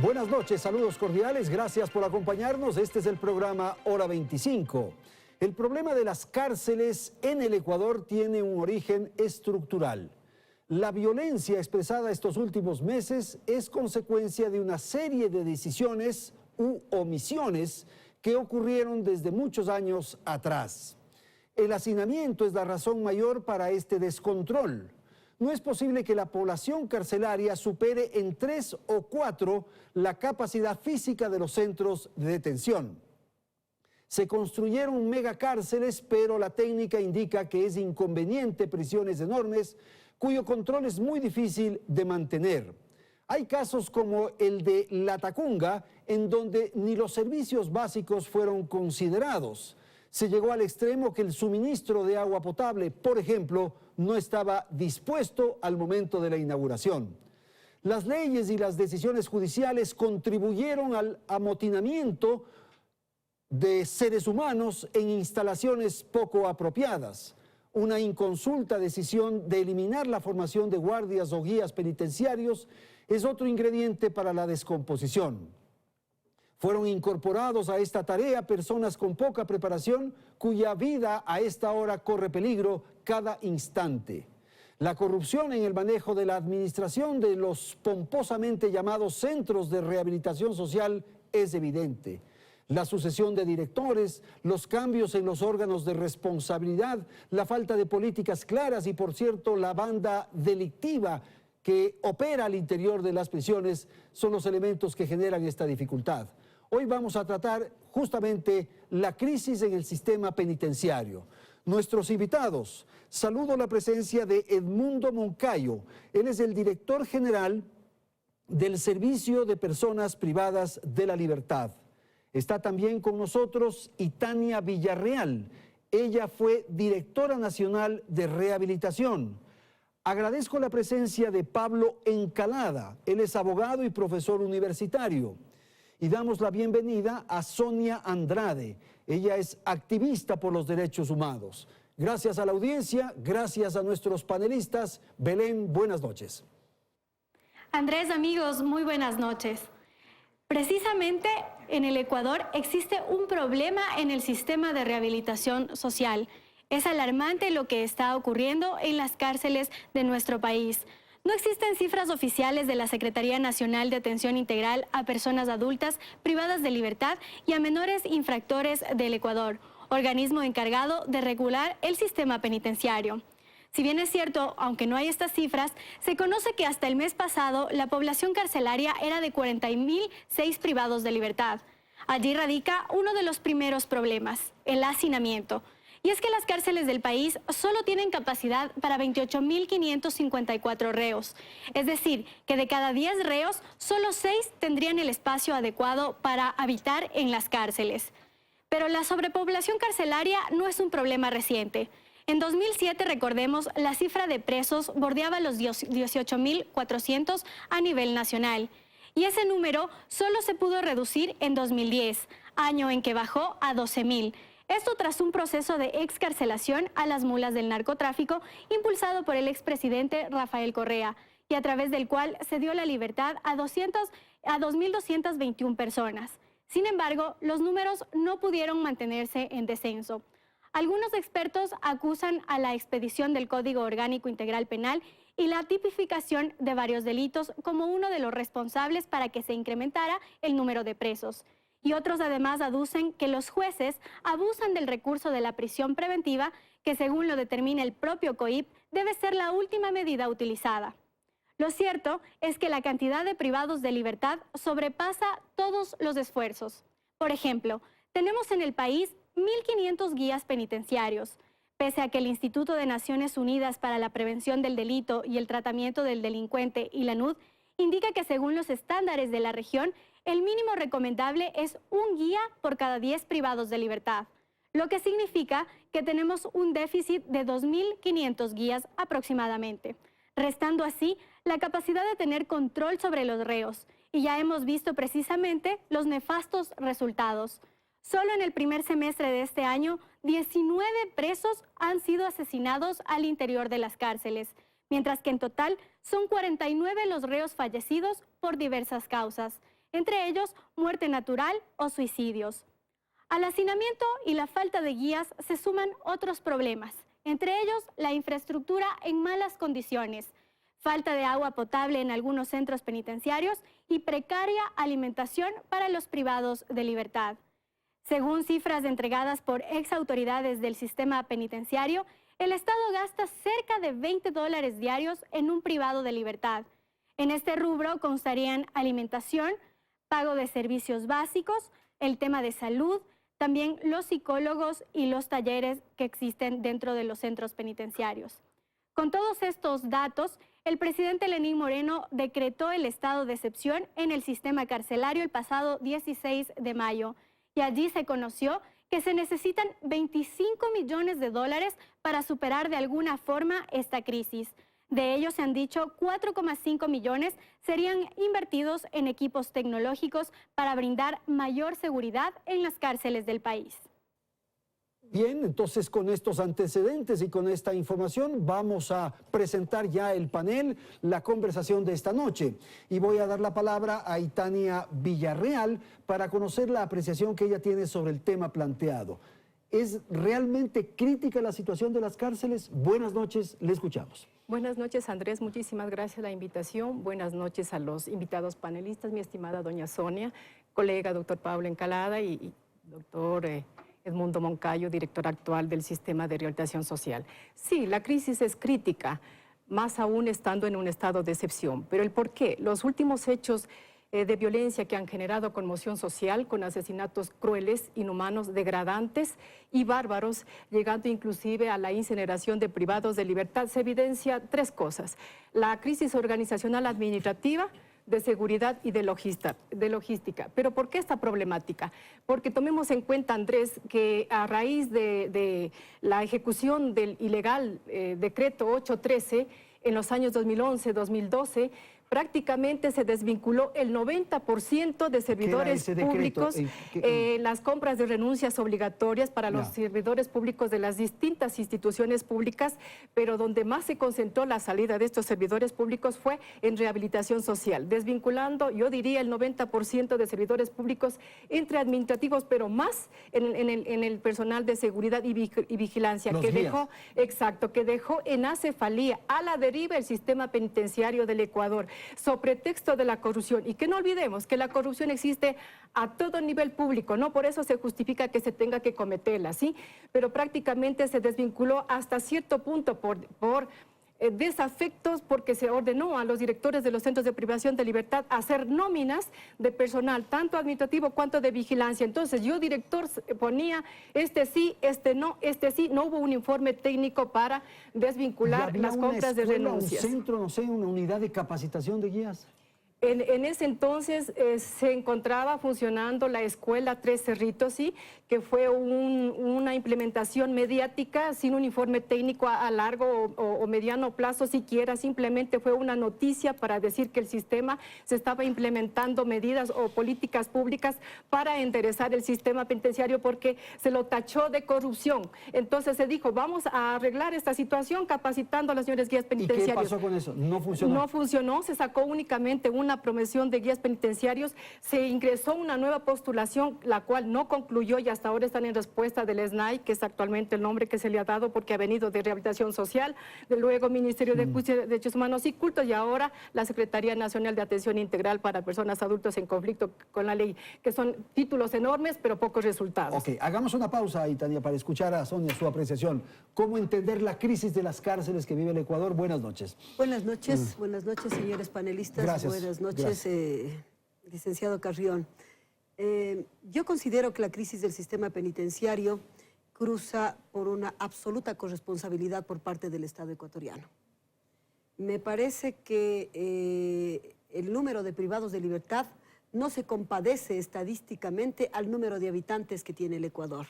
Buenas noches, saludos cordiales, gracias por acompañarnos. Este es el programa Hora 25. El problema de las cárceles en el Ecuador tiene un origen estructural. La violencia expresada estos últimos meses es consecuencia de una serie de decisiones u omisiones que ocurrieron desde muchos años atrás. El hacinamiento es la razón mayor para este descontrol. No es posible que la población carcelaria supere en 3 o 4 la capacidad física de los centros de detención. Se construyeron megacárceles, pero la técnica indica que es inconveniente prisiones enormes cuyo control es muy difícil de mantener. Hay casos como el de Latacunga, en donde ni los servicios básicos fueron considerados. Se llegó al extremo que el suministro de agua potable, por ejemplo, no estaba dispuesto al momento de la inauguración. Las leyes y las decisiones judiciales contribuyeron al amotinamiento de seres humanos en instalaciones poco apropiadas. Una inconsulta decisión de eliminar la formación de guardias o guías penitenciarios es otro ingrediente para la descomposición. Fueron incorporados a esta tarea personas con poca preparación cuya vida a esta hora corre peligro cada instante. La corrupción en el manejo de la administración de los pomposamente llamados centros de rehabilitación social es evidente. La sucesión de directores, los cambios en los órganos de responsabilidad, la falta de políticas claras y, por cierto, la banda delictiva que opera al interior de las prisiones son los elementos que generan esta dificultad. Hoy vamos a tratar justamente la crisis en el sistema penitenciario. Nuestros invitados, saludo la presencia de Edmundo Moncayo. Él es el director general del Servicio de Personas Privadas de la Libertad. Está también con nosotros Itania Villarreal. Ella fue directora nacional de rehabilitación. Agradezco la presencia de Pablo Encalada. Él es abogado y profesor universitario. Y damos la bienvenida a Sonia Andrade. Ella es activista por los derechos humanos. Gracias a la audiencia, gracias a nuestros panelistas. Belén, buenas noches. Andrés, amigos, muy buenas noches. Precisamente en el Ecuador existe un problema en el sistema de rehabilitación social. Es alarmante lo que está ocurriendo en las cárceles de nuestro país. No existen cifras oficiales de la Secretaría Nacional de Atención Integral a Personas Adultas Privadas de Libertad y a Menores Infractores del Ecuador, organismo encargado de regular el sistema penitenciario. Si bien es cierto, aunque no hay estas cifras, se conoce que hasta el mes pasado la población carcelaria era de 40.006 privados de libertad. Allí radica uno de los primeros problemas, el hacinamiento. Y es que las cárceles del país solo tienen capacidad para 28.554 reos. Es decir, que de cada 10 reos, solo 6 tendrían el espacio adecuado para habitar en las cárceles. Pero la sobrepoblación carcelaria no es un problema reciente. En 2007, recordemos, la cifra de presos bordeaba los 18.400 a nivel nacional. Y ese número solo se pudo reducir en 2010, año en que bajó a 12.000. Esto tras un proceso de excarcelación a las mulas del narcotráfico impulsado por el expresidente Rafael Correa y a través del cual se dio la libertad a 2.221 personas. Sin embargo, los números no pudieron mantenerse en descenso. Algunos expertos acusan a la expedición del Código Orgánico Integral Penal y la tipificación de varios delitos como uno de los responsables para que se incrementara el número de presos. Y otros además aducen que los jueces abusan del recurso de la prisión preventiva, que según lo determina el propio COIP, debe ser la última medida utilizada. Lo cierto es que la cantidad de privados de libertad sobrepasa todos los esfuerzos. Por ejemplo, tenemos en el país 1.500 guías penitenciarios. Pese a que el Instituto de Naciones Unidas para la Prevención del Delito y el Tratamiento del Delincuente y la NUD indica que según los estándares de la región, el mínimo recomendable es un guía por cada 10 privados de libertad, lo que significa que tenemos un déficit de 2.500 guías aproximadamente, restando así la capacidad de tener control sobre los reos, y ya hemos visto precisamente los nefastos resultados. Solo en el primer semestre de este año, 19 presos han sido asesinados al interior de las cárceles, mientras que en total son 49 los reos fallecidos por diversas causas. entre ellos muerte natural o suicidios. Al hacinamiento y la falta de guías se suman otros problemas, entre ellos la infraestructura en malas condiciones, falta de agua potable en algunos centros penitenciarios y precaria alimentación para los privados de libertad. Según cifras entregadas por exautoridades del sistema penitenciario, el Estado gasta cerca de $20 diarios en un privado de libertad. En este rubro constarían alimentación, pago de servicios básicos, el tema de salud, también los psicólogos y los talleres que existen dentro de los centros penitenciarios. Con todos estos datos, el presidente Lenín Moreno decretó el estado de excepción en el sistema carcelario el pasado 16 de mayo y allí se conoció que se necesitan $25 millones para superar de alguna forma esta crisis. De ellos se han dicho 4,5 millones serían invertidos en equipos tecnológicos para brindar mayor seguridad en las cárceles del país. Bien, entonces con estos antecedentes y con esta información vamos a presentar ya el panel, la conversación de esta noche. Y voy a dar la palabra a Itania Villarreal para conocer la apreciación que ella tiene sobre el tema planteado. ¿Es realmente crítica la situación de las cárceles? Buenas noches, le escuchamos. Buenas noches, Andrés. Muchísimas gracias por la invitación. Buenas noches a los invitados panelistas, mi estimada doña Sonia, colega doctor Pablo Encalada y doctor Edmundo Moncayo, director actual del Sistema de Rehabilitación Social. Sí, la crisis es crítica, más aún estando en un estado de excepción. Pero ¿el por qué? Los últimos hechos de violencia que han generado conmoción social con asesinatos crueles, inhumanos, degradantes y bárbaros, llegando inclusive a la incineración de privados de libertad, se evidencia tres cosas: la crisis organizacional administrativa, de seguridad y de logística. ¿Pero por qué esta problemática? Porque tomemos en cuenta, Andrés, que a raíz de la ejecución del ilegal decreto 813 en los años 2011-2012, prácticamente se desvinculó el 90% de servidores públicos, las compras de renuncias obligatorias para los servidores públicos de las distintas instituciones públicas, pero donde más se concentró la salida de estos servidores públicos fue en rehabilitación social, desvinculando, yo diría, el 90% de servidores públicos entre administrativos, pero más en el personal de seguridad y vigilancia, que dejó en acefalía, a la deriva, el sistema penitenciario del Ecuador, sobre pretexto de la corrupción. Y que no olvidemos que la corrupción existe a todo nivel público, no por eso se justifica que se tenga que cometerla, ¿sí? Pero prácticamente se desvinculó hasta cierto punto por desafectos, porque se ordenó a los directores de los centros de privación de libertad hacer nóminas de personal, tanto administrativo cuanto de vigilancia. Entonces yo, director, ponía este sí, no hubo un informe técnico para desvincular las compras de renuncias. ¿Un centro, no sé, una unidad de capacitación de guías? En ese entonces se encontraba funcionando la escuela Tres Cerritos, ¿sí? Que fue una implementación mediática sin un informe técnico a largo o mediano plazo siquiera. Simplemente fue una noticia para decir que el sistema se estaba implementando medidas o políticas públicas para enderezar el sistema penitenciario, porque se lo tachó de corrupción. Entonces se dijo, vamos a arreglar esta situación capacitando a los señores guías penitenciarios. ¿Y qué pasó con eso? ¿No funcionó? No funcionó, se sacó únicamente una promoción de guías penitenciarios, se ingresó una nueva postulación, la cual no concluyó y hasta ahora están en respuesta del SNAI, que es actualmente el nombre que se le ha dado porque ha venido de Rehabilitación Social, de luego Ministerio de Justicia, Derechos Humanos y Cultos, y ahora la Secretaría Nacional de Atención Integral para Personas Adultas en Conflicto con la Ley, que son títulos enormes pero pocos resultados. Ok, hagamos una pausa, Itania, para escuchar a Sonia su apreciación. ¿Cómo entender la crisis de las cárceles que vive el Ecuador? Buenas noches. Buenas noches, señores panelistas. Gracias. Buenas noches, licenciado Carrión. Yo considero que la crisis del sistema penitenciario cruza por una absoluta corresponsabilidad por parte del Estado ecuatoriano. Me parece que el número de privados de libertad no se compadece estadísticamente al número de habitantes que tiene el Ecuador.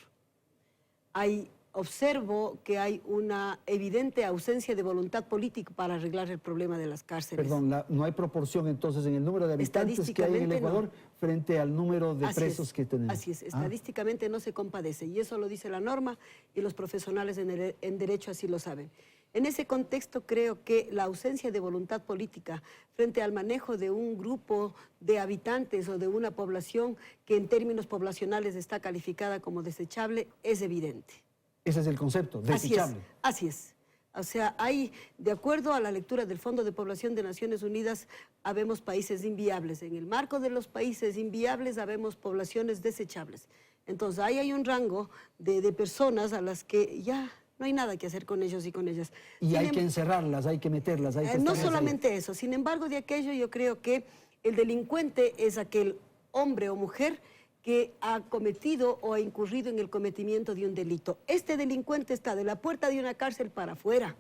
Observo que hay una evidente ausencia de voluntad política para arreglar el problema de las cárceles. Perdón, no hay proporción entonces en el número de habitantes que hay en el Ecuador frente al número de presos que tenemos. Así es, estadísticamente no se compadece, y eso lo dice la norma y los profesionales en derecho así lo saben. En ese contexto creo que la ausencia de voluntad política frente al manejo de un grupo de habitantes o de una población que en términos poblacionales está calificada como desechable es evidente. Ese es el concepto, desechable. Así es. O sea, hay, de acuerdo a la lectura del Fondo de Población de Naciones Unidas, habemos países inviables. En el marco de los países inviables habemos poblaciones desechables. Entonces, ahí hay un rango de personas a las que ya no hay nada que hacer con ellos y con ellas. Y hay que encerrarlas, hay que meterlas, hay que no estarlas solamente ahí. eso, sin embargo, de aquello yo creo que el delincuente es aquel hombre o mujer que ha cometido o ha incurrido en el cometimiento de un delito. Este delincuente está de la puerta de una cárcel para afuera.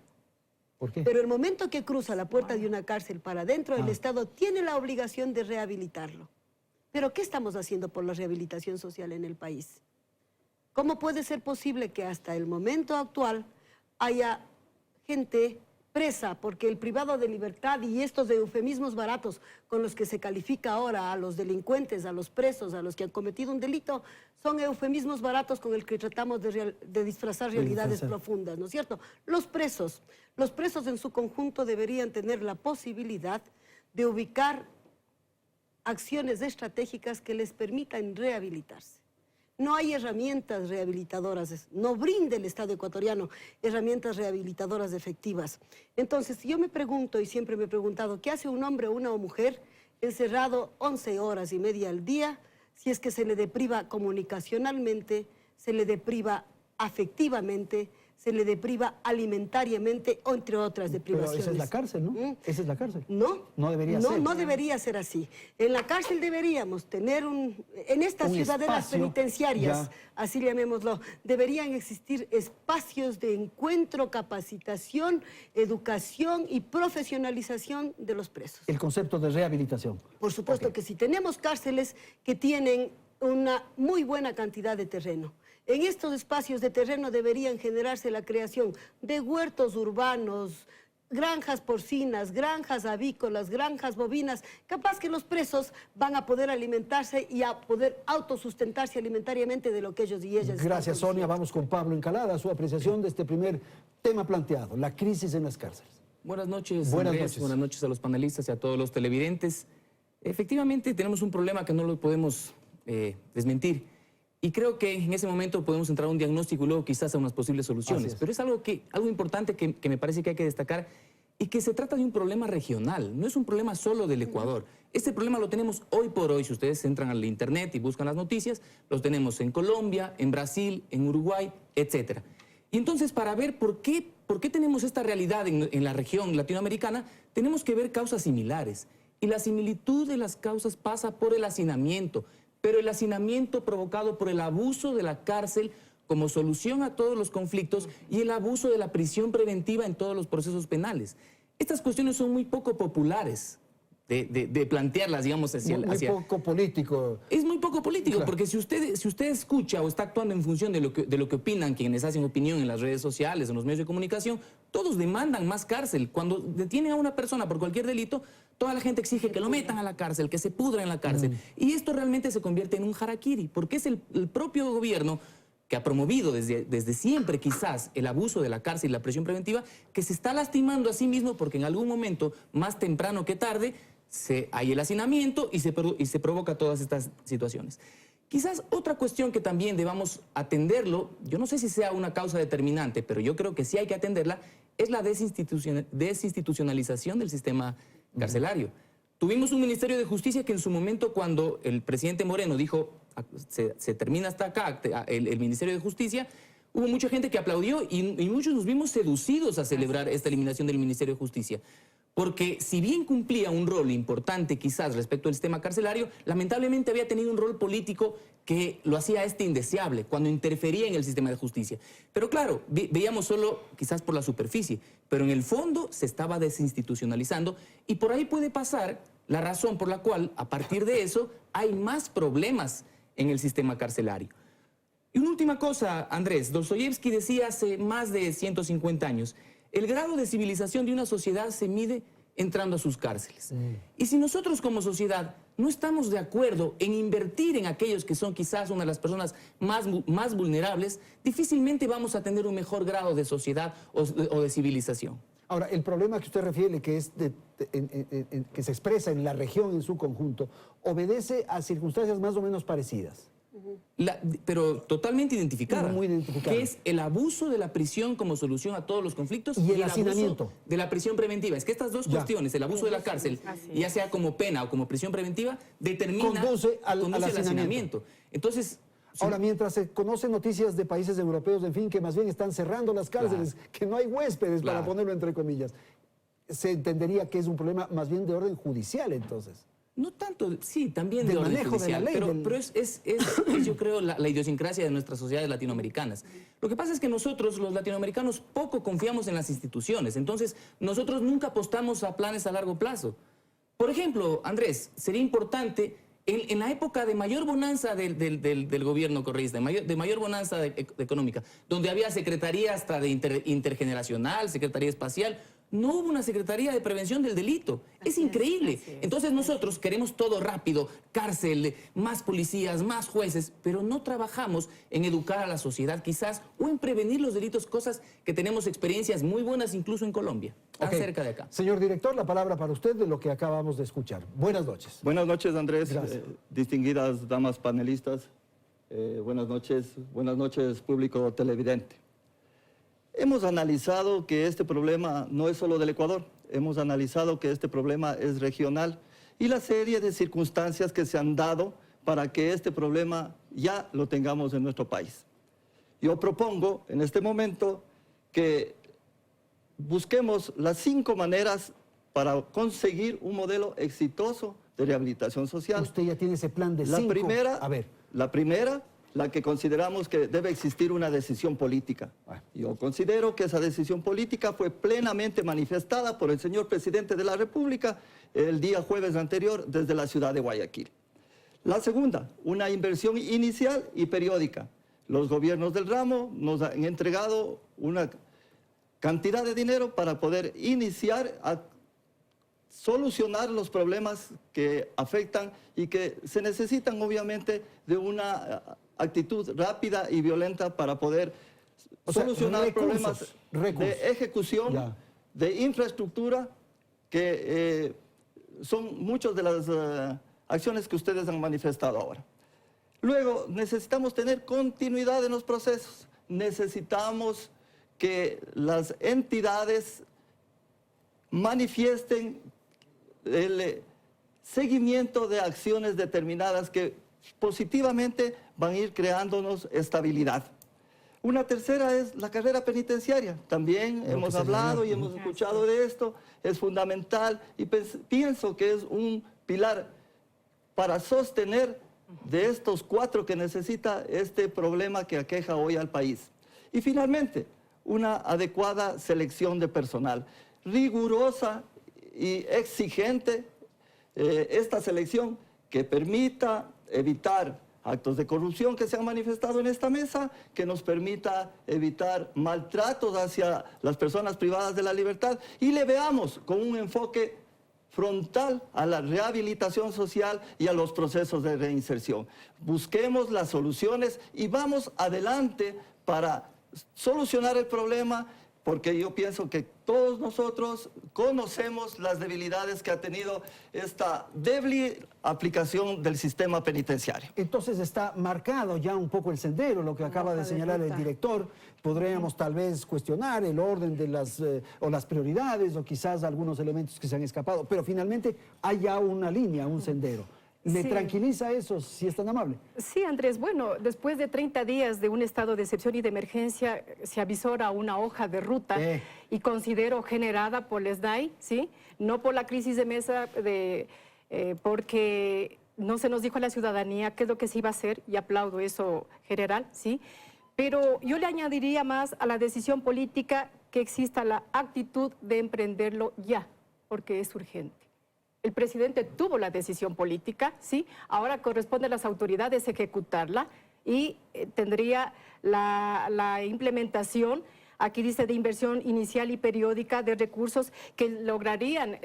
¿Por qué? Pero el momento que cruza la puerta de una cárcel para adentro, el Estado tiene la obligación de rehabilitarlo. Pero ¿qué estamos haciendo por la rehabilitación social en el país? ¿Cómo puede ser posible que hasta el momento actual haya gente presa porque el privado de libertad y estos eufemismos baratos con los que se califica ahora a los delincuentes, a los presos, a los que han cometido un delito, son eufemismos baratos con el que tratamos de disfrazar realidades profundas, ¿no es cierto? Los presos en su conjunto deberían tener la posibilidad de ubicar acciones estratégicas que les permitan rehabilitarse. No hay herramientas rehabilitadoras, no brinda el Estado ecuatoriano herramientas rehabilitadoras efectivas. Entonces, yo me pregunto, y siempre me he preguntado, ¿qué hace un hombre o una mujer encerrado 11 horas y media al día si es que se le depriva comunicacionalmente, se le depriva afectivamente, se le depriva alimentariamente, o entre otras deprivaciones? Pero esa es la cárcel, ¿no? Esa es la cárcel. No. No debería ser. No debería ser así. En la cárcel deberíamos tener en estas ciudadelas penitenciarias, así llamémoslo, deberían existir espacios de encuentro, capacitación, educación y profesionalización de los presos. El concepto de rehabilitación. Por supuesto que sí. Tenemos cárceles que tienen una muy buena cantidad de terreno. En estos espacios de terreno deberían generarse la creación de huertos urbanos, granjas porcinas, granjas avícolas, granjas bovinas. Capaz que los presos van a poder alimentarse y a poder autosustentarse alimentariamente de lo que ellos y ellas están Gracias, Sonia. produciendo. Vamos con Pablo Encalada, su apreciación de este primer tema planteado, la crisis en las cárceles. Buenas noches, Buenas Andrés. noches. Buenas noches a los panelistas y a todos los televidentes. Efectivamente, tenemos un problema que no lo podemos desmentir. Y creo que en ese momento podemos entrar a un diagnóstico y luego quizás a unas posibles soluciones. Pero es algo importante que me parece que hay que destacar y que se trata de un problema regional. No es un problema solo del Ecuador. Este problema lo tenemos hoy por hoy. Si ustedes entran al internet y buscan las noticias, los tenemos en Colombia, en Brasil, en Uruguay, etc. Y entonces, para ver por qué tenemos esta realidad en la región latinoamericana, tenemos que ver causas similares. Y la similitud de las causas pasa por el hacinamiento, pero el hacinamiento provocado por el abuso de la cárcel como solución a todos los conflictos y el abuso de la prisión preventiva en todos los procesos penales. Estas cuestiones son muy poco populares de plantearlas, digamos, Muy poco político. Es muy poco político, Claro. porque si usted escucha o está actuando en función de lo que opinan quienes hacen opinión en las redes sociales, en los medios de comunicación, todos demandan más cárcel. Cuando detienen a una persona por cualquier delito, toda la gente exige que lo metan a la cárcel, que se pudra en la cárcel. Y esto realmente se convierte en un harakiri, porque es el propio gobierno que ha promovido desde siempre quizás el abuso de la cárcel y la prisión preventiva, que se está lastimando a sí mismo porque en algún momento, más temprano que tarde, hay el hacinamiento y se provoca todas estas situaciones. Quizás otra cuestión que también debamos atenderlo, yo no sé si sea una causa determinante, pero yo creo que sí hay que atenderla, es la desinstitucionalización del sistema carcelario. Tuvimos un Ministerio de Justicia que en su momento, cuando el presidente Moreno dijo se termina hasta acá el Ministerio de Justicia, hubo mucha gente que aplaudió y muchos nos vimos seducidos a celebrar esta eliminación del Ministerio de Justicia. Porque si bien cumplía un rol importante quizás respecto al sistema carcelario, lamentablemente había tenido un rol político que lo hacía indeseable cuando interfería en el sistema de justicia. Pero claro, veíamos solo quizás por la superficie, pero en el fondo se estaba desinstitucionalizando y por ahí puede pasar la razón por la cual a partir de eso hay más problemas en el sistema carcelario. Y una última cosa, Andrés, Dostoyevsky decía hace más de 150 años, el grado de civilización de una sociedad se mide entrando a sus cárceles. Y si nosotros como sociedad no estamos de acuerdo en invertir en aquellos que son quizás una de las personas más vulnerables, difícilmente vamos a tener un mejor grado de sociedad o de civilización. Ahora, el problema que usted refiere, que es que se expresa en la región en su conjunto, obedece a circunstancias más o menos parecidas. Pero totalmente identificada. Muy identificada. Que es el abuso de la prisión como solución a todos los conflictos y el abuso hacinamiento de la prisión preventiva. Es que estas dos cuestiones, el abuso de la cárcel, ya sea como pena o como prisión preventiva, conduce al hacinamiento. Entonces, ahora, mientras se conocen noticias de países europeos, en fin, que más bien están cerrando las cárceles, que no hay huéspedes, para ponerlo entre comillas, se entendería que es un problema más bien de orden judicial, entonces. No tanto, sí, también del de orden manejo judicial, de la ley. pero es yo creo, la idiosincrasia de nuestras sociedades latinoamericanas. Lo que pasa es que nosotros, los latinoamericanos, poco confiamos en las instituciones. Entonces, nosotros nunca apostamos a planes a largo plazo. Por ejemplo, Andrés, sería importante, en la época de mayor bonanza del gobierno correísta, de mayor bonanza económica, donde había secretaría hasta de intergeneracional, secretaría espacial, no hubo una Secretaría de Prevención del Delito. Es increíble. Entonces nosotros queremos todo rápido, cárcel, más policías, más jueces, pero no trabajamos en educar a la sociedad quizás o en prevenir los delitos, cosas que tenemos experiencias muy buenas incluso en Colombia, tan cerca de acá. Señor director, la palabra para usted de lo que acabamos de escuchar. Buenas noches. Buenas noches, Andrés. Distinguidas damas panelistas. Buenas noches, público televidente. Hemos analizado que este problema no es solo del Ecuador, hemos analizado que este problema es regional y la serie de circunstancias que se han dado para que este problema ya lo tengamos en nuestro país. Yo propongo en este momento que busquemos las 5 maneras para conseguir un modelo exitoso de rehabilitación social. Usted ya tiene ese plan de 5. La primera, la que consideramos que debe existir una decisión política. Yo considero que esa decisión política fue plenamente manifestada por el señor presidente de la República el día jueves anterior desde la ciudad de Guayaquil. La segunda, una inversión inicial y periódica. Los gobiernos del ramo nos han entregado una cantidad de dinero para poder iniciar a solucionar los problemas que afectan y que se necesitan obviamente de una actitud rápida y violenta para poder solucionar problemas de ejecución, de infraestructura, que son muchas de las acciones que ustedes han manifestado ahora. Luego, necesitamos tener continuidad en los procesos. Necesitamos que las entidades manifiesten el seguimiento de acciones determinadas que positivamente van a ir creándonos estabilidad. Una tercera es la carrera penitenciaria. También hemos hablado y hemos escuchado de esto. Es fundamental y pienso que es un pilar para sostener de estos 4 que necesita este problema que aqueja hoy al país. Y finalmente, una adecuada selección de personal, rigurosa y exigente, esta selección que permita evitar actos de corrupción que se han manifestado en esta mesa, que nos permita evitar maltratos hacia las personas privadas de la libertad y le veamos con un enfoque frontal a la rehabilitación social y a los procesos de reinserción. Busquemos las soluciones y vamos adelante para solucionar el problema, porque yo pienso que todos nosotros conocemos las debilidades que ha tenido esta débil aplicación del sistema penitenciario. Entonces está marcado ya un poco el sendero, lo que acaba de señalar el director. Podríamos tal vez cuestionar el orden de las prioridades o quizás algunos elementos que se han escapado, pero finalmente hay ya una línea, un sendero. ¿Le tranquiliza eso, si es tan amable? Sí, Andrés. Bueno, después de 30 días de un estado de excepción y de emergencia, se avisora una hoja de ruta y considero generada por el SDAI, ¿sí? No por la crisis de mesa, porque no se nos dijo a la ciudadanía qué es lo que se iba a hacer, y aplaudo eso general, ¿sí? Pero yo le añadiría más a la decisión política que exista la actitud de emprenderlo ya, porque es urgente. El presidente tuvo la decisión política, ¿sí? Ahora corresponde a las autoridades ejecutarla y tendría la implementación aquí dice de inversión inicial y periódica de recursos que lograrían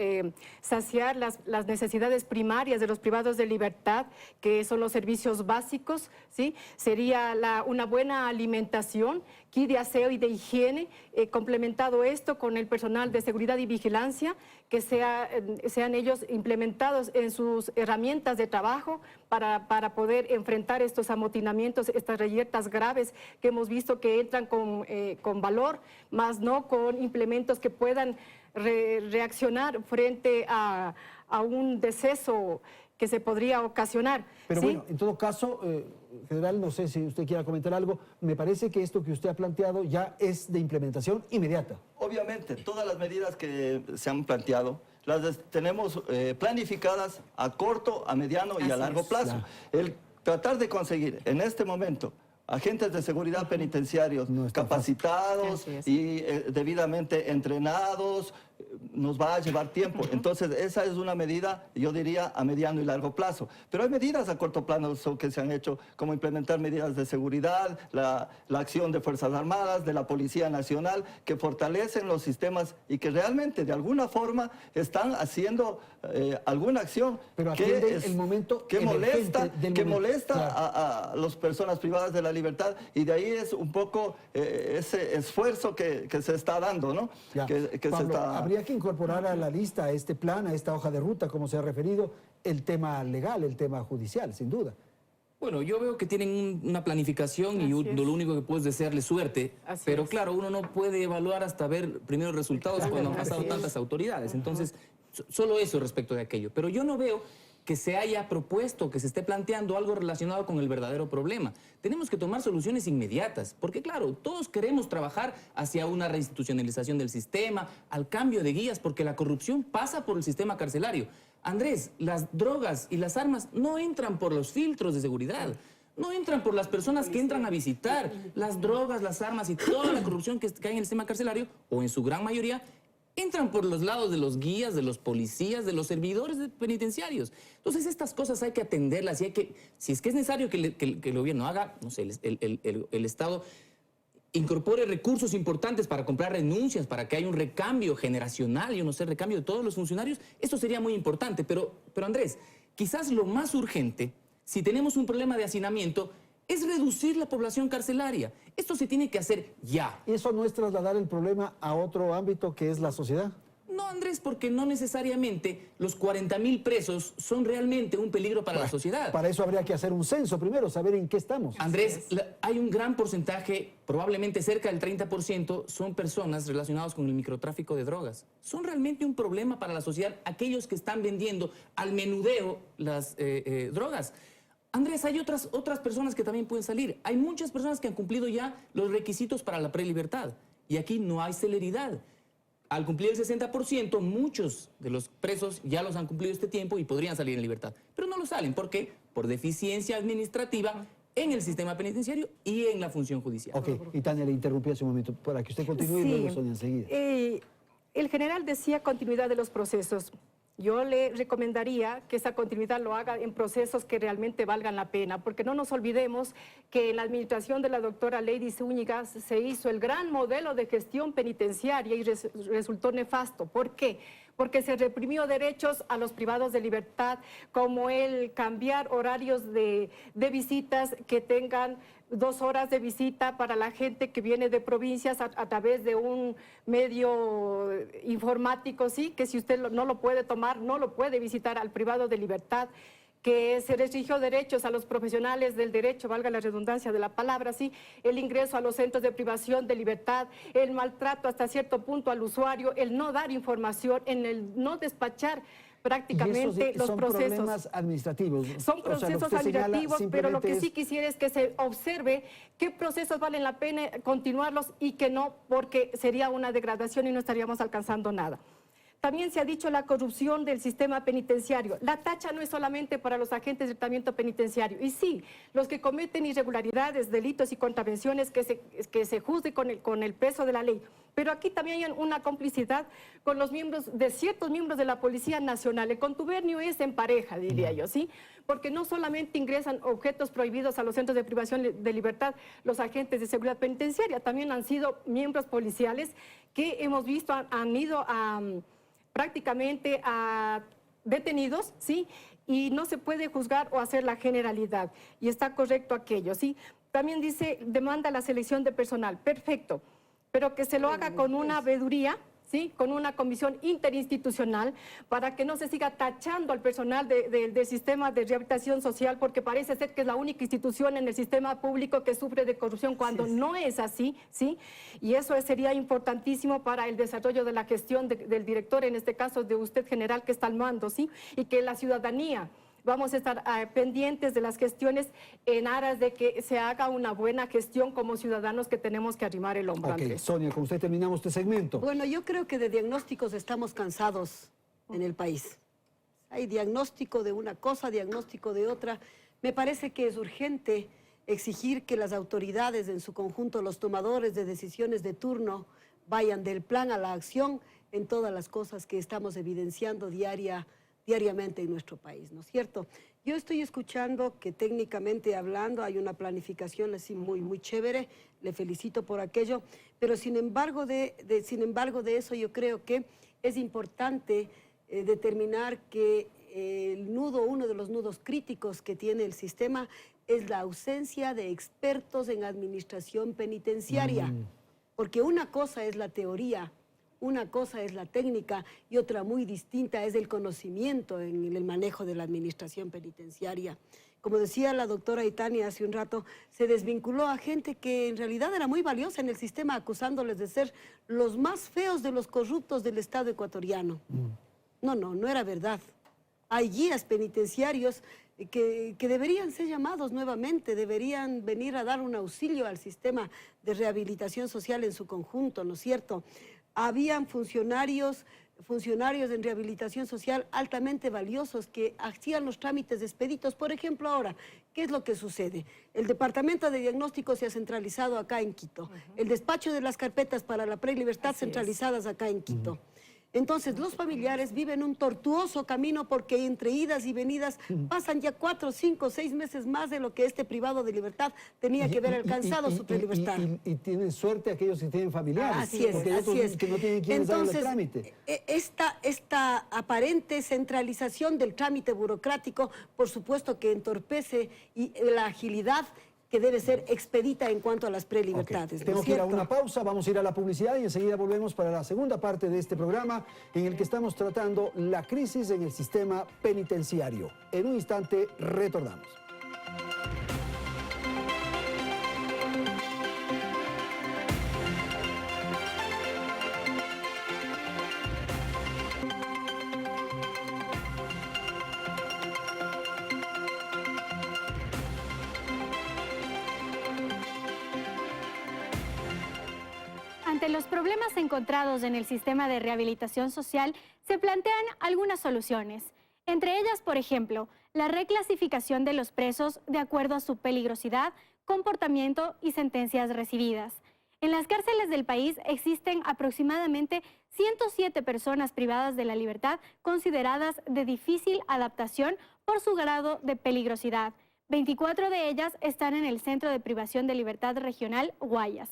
saciar las necesidades primarias de los privados de libertad, que son los servicios básicos, ¿sí? Sería una buena alimentación, kit de aseo y de higiene, complementado esto con el personal de seguridad y vigilancia, que sean ellos implementados en sus herramientas de trabajo para poder enfrentar estos amotinamientos, estas reyertas graves que hemos visto que entran con valor, más no con implementos que puedan reaccionar frente a un deceso que se podría ocasionar. Pero ¿sí? bueno, en todo caso, general, no sé si usted quiera comentar algo, me parece que esto que usted ha planteado ya es de implementación inmediata. Obviamente, todas las medidas que se han planteado las tenemos planificadas a corto, a mediano y a largo plazo. Claro. El tratar de conseguir en este momento agentes de seguridad penitenciarios No está capacitados y debidamente entrenados nos va a llevar tiempo. Entonces, esa es una medida, yo diría, a mediano y largo plazo. Pero hay medidas a corto plazo que se han hecho, como implementar medidas de seguridad, la acción de Fuerzas Armadas, de la Policía Nacional, que fortalecen los sistemas y que realmente, de alguna forma, están haciendo alguna acción Pero que, atienden el momento molesta, del que momento. molesta Claro. a las personas privadas de la libertad, y de ahí es un poco ese esfuerzo que se está dando, ¿no? Ya. Que Pablo, se está... habría que incorporar a la lista, a este plan, a esta hoja de ruta, como se ha referido, el tema legal, el tema judicial, sin duda. Bueno, yo veo que tienen una planificación y Así es. lo único que puedo es desearle suerte, Así pero es. claro, uno no puede evaluar hasta ver primero resultados cuando han pasado Así es. tantas autoridades. Entonces, solo eso respecto de aquello. Pero yo no veo que se haya propuesto, que se esté planteando algo relacionado con el verdadero problema. Tenemos que tomar soluciones inmediatas, porque claro, todos queremos trabajar hacia una reinstitucionalización del sistema, al cambio de guías, porque la corrupción pasa por el sistema carcelario. Andrés, las drogas y las armas no entran por los filtros de seguridad, no entran por las personas que entran a visitar. Las drogas, las armas y toda la corrupción que hay en el sistema carcelario, o en su gran mayoría, entran por los lados de los guías, de los policías, de los servidores penitenciarios. Entonces, estas cosas hay que atenderlas y hay que, si es que es necesario que el gobierno haga, no sé, el Estado incorpore recursos importantes para comprar renuncias, para que haya un recambio generacional, yo no sé, recambio de todos los funcionarios, esto sería muy importante. Pero Andrés, quizás lo más urgente, si tenemos un problema de hacinamiento, es reducir la población carcelaria. Esto se tiene que hacer ya. ¿Y eso no es trasladar el problema a otro ámbito que es la sociedad? No, Andrés, porque no necesariamente los 40.000 presos son realmente un peligro para la sociedad. Para eso habría que hacer un censo primero, saber en qué estamos. Andrés, hay un gran porcentaje, probablemente cerca del 30%, son personas relacionadas con el microtráfico de drogas. Son realmente un problema para la sociedad aquellos que están vendiendo al menudeo las drogas. Andrés, hay otras personas que también pueden salir. Hay muchas personas que han cumplido ya los requisitos para la prelibertad. Y aquí no hay celeridad. Al cumplir el 60%, muchos de los presos ya los han cumplido este tiempo y podrían salir en libertad. Pero no lo salen. ¿Por qué? Por deficiencia administrativa en el sistema penitenciario y en la función judicial. Ok, y Tania le interrumpí hace un momento para que usted continúe y luego Sonia enseguida. El general decía continuidad de los procesos. Yo le recomendaría que esa continuidad lo haga en procesos que realmente valgan la pena, porque no nos olvidemos que en la administración de la doctora Lady Zúñiga se hizo el gran modelo de gestión penitenciaria y resultó nefasto. ¿Por qué? Porque se reprimió derechos a los privados de libertad, como el cambiar horarios de visitas que tengan 2 horas de visita para la gente que viene de provincias a través de un medio informático, sí, que si usted no lo puede tomar, no lo puede visitar al privado de libertad, que se restringió derechos a los profesionales del derecho, valga la redundancia de la palabra, sí, el ingreso a los centros de privación de libertad, el maltrato hasta cierto punto al usuario, el no dar información, en el no despachar prácticamente los son procesos. problemas administrativos. Son procesos administrativos, pero lo que sí es... quisiera es que se observe qué procesos valen la pena continuarlos y que no, porque sería una degradación y no estaríamos alcanzando nada. También se ha dicho la corrupción del sistema penitenciario. La tacha no es solamente para los agentes de tratamiento penitenciario. Y sí, los que cometen irregularidades, delitos y contravenciones que se juzgue con el peso de la ley. Pero aquí también hay una complicidad con los miembros, de ciertos miembros de la Policía Nacional. El contubernio es en pareja, diría yo, ¿sí? porque no solamente ingresan objetos prohibidos a los centros de privación de libertad los agentes de seguridad penitenciaria, también han sido miembros policiales que hemos visto han ido prácticamente a detenidos, ¿sí? Y no se puede juzgar o hacer la generalidad, y está correcto aquello, ¿sí? También dice, demanda la selección de personal, perfecto, pero que se lo haga con una veeduría, ¿sí? Con una comisión interinstitucional, para que no se siga tachando al personal del sistema de rehabilitación social, porque parece ser que es la única institución en el sistema público que sufre de corrupción, cuando no es así, ¿sí? Y eso sería importantísimo para el desarrollo de la gestión del director, en este caso de usted, general, que está al mando, ¿sí? Y que la ciudadanía vamos a estar pendientes de las gestiones en aras de que se haga una buena gestión como ciudadanos que tenemos que arrimar el hombro. Ok, Andrés. Sonia, con usted terminamos este segmento. Bueno, yo creo que de diagnósticos estamos cansados en el país. Hay diagnóstico de una cosa, diagnóstico de otra. Me parece que es urgente exigir que las autoridades, en su conjunto los tomadores de decisiones de turno, vayan del plan a la acción en todas las cosas que estamos evidenciando diariamente en nuestro país, ¿no es cierto? Yo estoy escuchando que técnicamente hablando hay una planificación así muy chévere, le felicito por aquello, pero sin embargo de eso yo creo que es importante determinar que uno de los nudos críticos que tiene el sistema es la ausencia de expertos en administración penitenciaria, porque una cosa es la teoría, una cosa es la técnica y otra muy distinta es el conocimiento en el manejo de la administración penitenciaria. Como decía la doctora Itania hace un rato, se desvinculó a gente que en realidad era muy valiosa en el sistema, acusándoles de ser los más feos de los corruptos del Estado ecuatoriano. No era verdad. Hay guías penitenciarios que deberían ser llamados nuevamente, deberían venir a dar un auxilio al sistema de rehabilitación social en su conjunto, ¿no es cierto? Habían funcionarios en rehabilitación social altamente valiosos que hacían los trámites expeditos. Por ejemplo, ahora, ¿qué es lo que sucede? El departamento de diagnóstico se ha centralizado acá en Quito. El despacho de las carpetas para la prelibertad centralizadas acá en Quito. Entonces, los familiares viven un tortuoso camino porque entre idas y venidas pasan ya 4, 5, 6 meses más de lo que este privado de libertad tenía que haber alcanzado su prelibertad. Y tienen suerte aquellos que tienen familiares. Así es, porque hay otros que no tienen quienes hagan el trámite. Esta aparente centralización del trámite burocrático, por supuesto que entorpece la agilidad que debe ser expedita en cuanto a las prelibertades. Tengo que ir a una pausa, vamos a ir a la publicidad y enseguida volvemos para la segunda parte de este programa en el que estamos tratando la crisis en el sistema penitenciario. En un instante retornamos. Ante los problemas encontrados en el sistema de rehabilitación social, se plantean algunas soluciones. Entre ellas, por ejemplo, la reclasificación de los presos de acuerdo a su peligrosidad, comportamiento y sentencias recibidas. En las cárceles del país existen aproximadamente 107 personas privadas de la libertad consideradas de difícil adaptación por su grado de peligrosidad. 24 de ellas están en el Centro de Privación de Libertad Regional Guayas.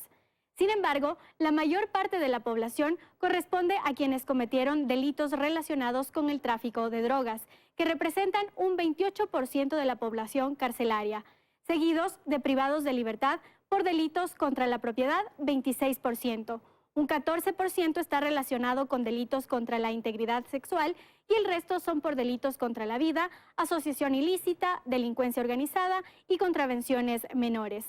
Sin embargo, la mayor parte de la población corresponde a quienes cometieron delitos relacionados con el tráfico de drogas, que representan un 28% de la población carcelaria, seguidos de privados de libertad por delitos contra la propiedad, 26%. Un 14% está relacionado con delitos contra la integridad sexual y el resto son por delitos contra la vida, asociación ilícita, delincuencia organizada y contravenciones menores.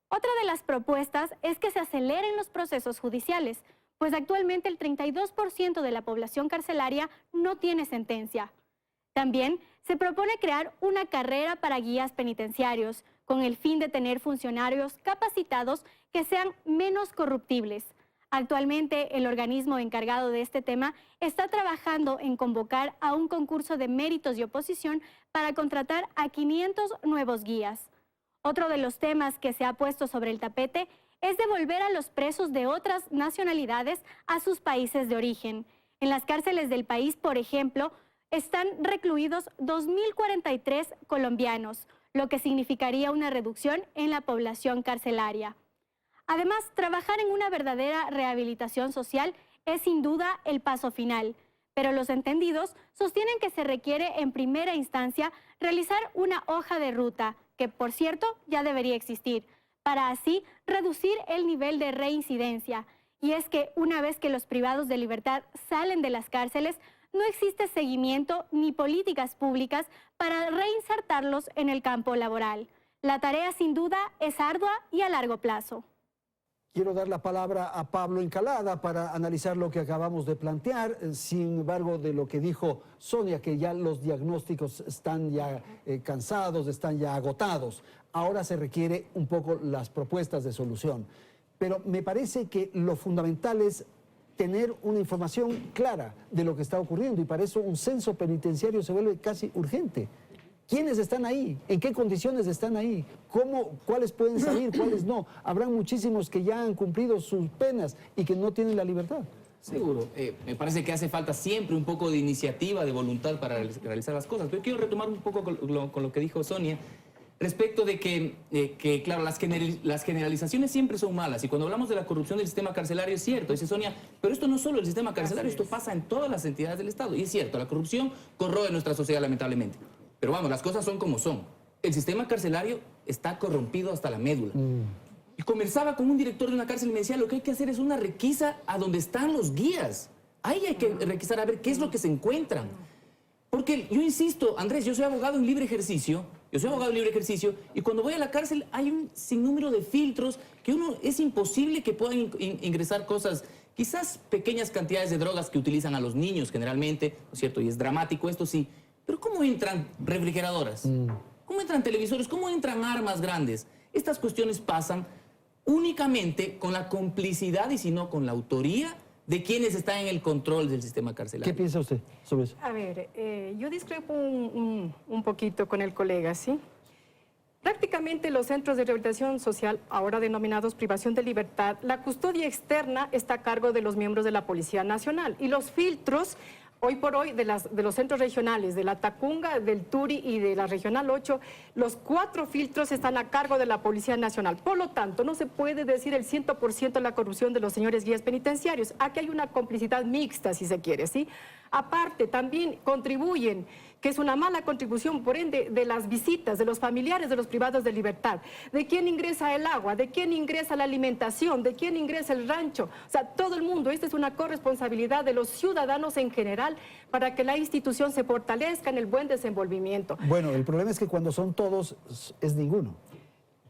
Otra de las propuestas es que se aceleren los procesos judiciales, pues actualmente el 32% de la población carcelaria no tiene sentencia. También se propone crear una carrera para guías penitenciarios, con el fin de tener funcionarios capacitados que sean menos corruptibles. Actualmente, el organismo encargado de este tema está trabajando en convocar a un concurso de méritos y oposición para contratar a 500 nuevos guías. Otro de los temas que se ha puesto sobre el tapete es devolver a los presos de otras nacionalidades a sus países de origen. En las cárceles del país, por ejemplo, están recluidos 2.043 colombianos, lo que significaría una reducción en la población carcelaria. Además, trabajar en una verdadera rehabilitación social es sin duda el paso final, pero los entendidos sostienen que se requiere en primera instancia realizar una hoja de ruta, que por cierto ya debería existir, para así reducir el nivel de reincidencia. Y es que una vez que los privados de libertad salen de las cárceles, no existe seguimiento ni políticas públicas para reinsertarlos en el campo laboral. La tarea sin duda es ardua y a largo plazo. Quiero dar la palabra a Pablo Encalada para analizar lo que acabamos de plantear. Sin embargo, de lo que dijo Sonia, que ya los diagnósticos están ya cansados, están ya agotados. Ahora se requiere un poco las propuestas de solución. Pero me parece que lo fundamental es tener una información clara de lo que está ocurriendo y para eso un censo penitenciario se vuelve casi urgente. ¿Quiénes están ahí? ¿En qué condiciones están ahí? ¿Cuáles pueden salir? ¿Cuáles no? Habrán muchísimos que ya han cumplido sus penas y que no tienen la libertad. Seguro. Me parece que hace falta siempre un poco de iniciativa, de voluntad para realizar las cosas. Pero quiero retomar un poco con lo que dijo Sonia respecto de que claro, las generalizaciones siempre son malas. Y cuando hablamos de la corrupción del sistema carcelario es cierto, dice Sonia, pero esto no es solo el sistema carcelario, esto pasa en todas las entidades del Estado. Y es cierto, la corrupción corroe nuestra sociedad lamentablemente. Pero vamos, las cosas son como son. El sistema carcelario está corrompido hasta la médula. Y conversaba con un director de una cárcel y me decía, lo que hay que hacer es una requisa a donde están los guías. Ahí hay que requisar a ver qué es lo que se encuentran. Porque yo insisto, Andrés, yo soy abogado en libre ejercicio, y cuando voy a la cárcel hay un sinnúmero de filtros que es imposible que puedan ingresar cosas, quizás pequeñas cantidades de drogas que utilizan a los niños generalmente, ¿no es cierto? Y es dramático esto, sí. Pero ¿cómo entran refrigeradoras? ¿Cómo entran televisores? ¿Cómo entran armas grandes? Estas cuestiones pasan únicamente con la complicidad y si no con la autoría de quienes están en el control del sistema carcelario. ¿Qué piensa usted sobre eso? A ver, yo discrepo un poquito con el colega, ¿sí? Prácticamente los centros de rehabilitación social, ahora denominados privación de libertad, la custodia externa está a cargo de los miembros de la Policía Nacional y los filtros hoy por hoy de los centros regionales, de la Tacunga, del Turi y de la Regional 8, los 4 filtros están a cargo de la Policía Nacional. Por lo tanto, no se puede decir el 100% de la corrupción de los señores guías penitenciarios. Aquí hay una complicidad mixta, si se quiere, ¿sí? Aparte, también contribuyen, que es una mala contribución, por ende, de las visitas de los familiares de los privados de libertad, de quién ingresa el agua, de quién ingresa la alimentación, de quién ingresa el rancho. O sea, todo el mundo, esta es una corresponsabilidad de los ciudadanos en general para que la institución se fortalezca en el buen desenvolvimiento. Bueno, el problema es que cuando son todos, es ninguno.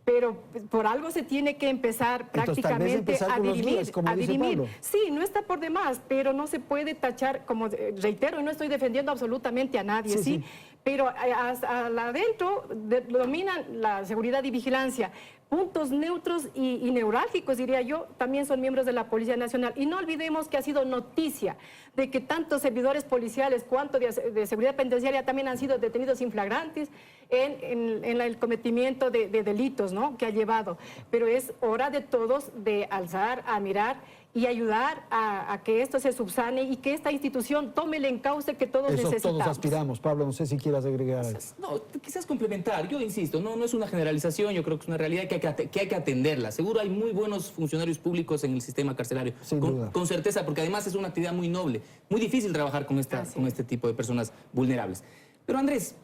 Pero por algo se tiene que empezar prácticamente a dirimir. Sí, no está por demás, pero no se puede tachar, como reitero, y no estoy defendiendo absolutamente a nadie, ¿sí? Pero adentro dominan la seguridad y vigilancia. Puntos neutros y neurálgicos, diría yo, también son miembros de la Policía Nacional. Y no olvidemos que ha sido noticia de que tanto servidores policiales cuanto de seguridad penitenciaria también han sido detenidos inflagrantes en el cometimiento de delitos, ¿no?, que ha llevado. Pero es hora de todos de alzar, a mirar y ayudar a que esto se subsane y que esta institución tome el encauce que todos necesitamos. Todos aspiramos. Pablo, no sé si quieras agregar algo. No, quizás complementar. Yo insisto, no es una generalización, yo creo que es una realidad que hay que atenderla. Seguro hay muy buenos funcionarios públicos en el sistema carcelario. Sin duda. Con certeza, porque además es una actividad muy noble. Muy difícil trabajar con este tipo de personas vulnerables. Pero Andrés,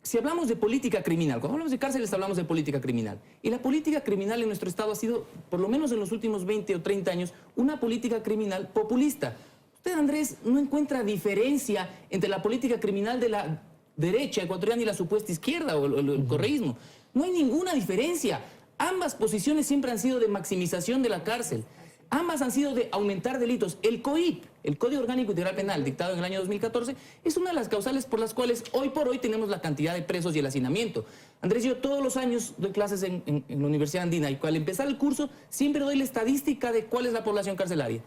si hablamos de política criminal, cuando hablamos de cárceles hablamos de política criminal. Y la política criminal en nuestro Estado ha sido, por lo menos en los últimos 20 o 30 años, una política criminal populista. Usted, Andrés, no encuentra diferencia entre la política criminal de la derecha ecuatoriana y la supuesta izquierda o el correísmo. No hay ninguna diferencia. Ambas posiciones siempre han sido de maximización de la cárcel. Ambas han sido de aumentar delitos. El COIP, el Código Orgánico Integral Penal, dictado en el año 2014, es una de las causales por las cuales hoy por hoy tenemos la cantidad de presos y el hacinamiento. Andrés, yo todos los años doy clases en la Universidad Andina y al empezar el curso siempre doy la estadística de cuál es la población carcelaria.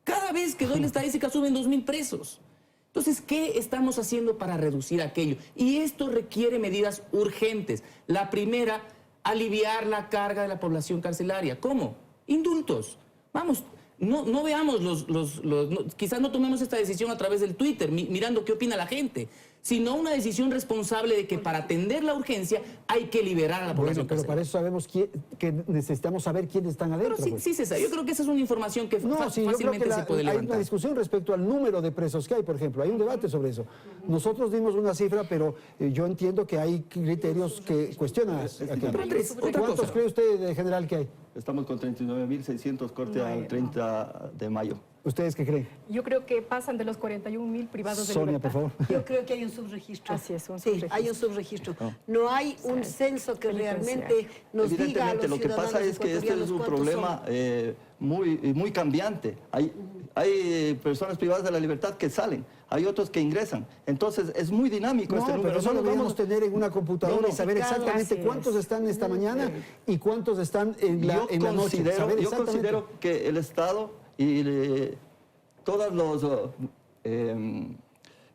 Cada vez que doy la estadística suben 2.000 presos. Entonces, ¿qué estamos haciendo para reducir aquello? Y esto requiere medidas urgentes. La primera, aliviar la carga de la población carcelaria. ¿Cómo? Indultos. Vamos, no veamos quizás no tomemos esta decisión a través del Twitter, mirando qué opina la gente, sino una decisión responsable de que para atender la urgencia hay que liberar a la población. Pero para eso sabemos que necesitamos saber quiénes están adentro. Pero sí, César, yo creo que esa es una información que fácilmente se puede levantar. Hay una discusión respecto al número de presos que hay, por ejemplo. Hay un debate sobre eso. Nosotros dimos una cifra, pero yo entiendo que hay criterios que cuestionan. ¿Cuántos cree usted, general, que hay? Estamos con 39.600 corte al 30 de mayo. ¿Ustedes qué creen? Yo creo que pasan de los 41.000 privados de Sonia, libertad. por favor. Yo creo que hay un subregistro. Así es, un Sí, subregistro. hay un subregistro. No hay un censo que realmente nos diga a los Evidentemente, lo que pasa es que este es un problema muy cambiante. Hay personas privadas de la libertad que salen, hay otros que ingresan. Entonces, es muy dinámico este número. Pero eso lo debemos tener en una computadora y saber exactamente Así cuántos es. están esta mañana y cuántos están en la noche. Yo considero que el Estado y todos los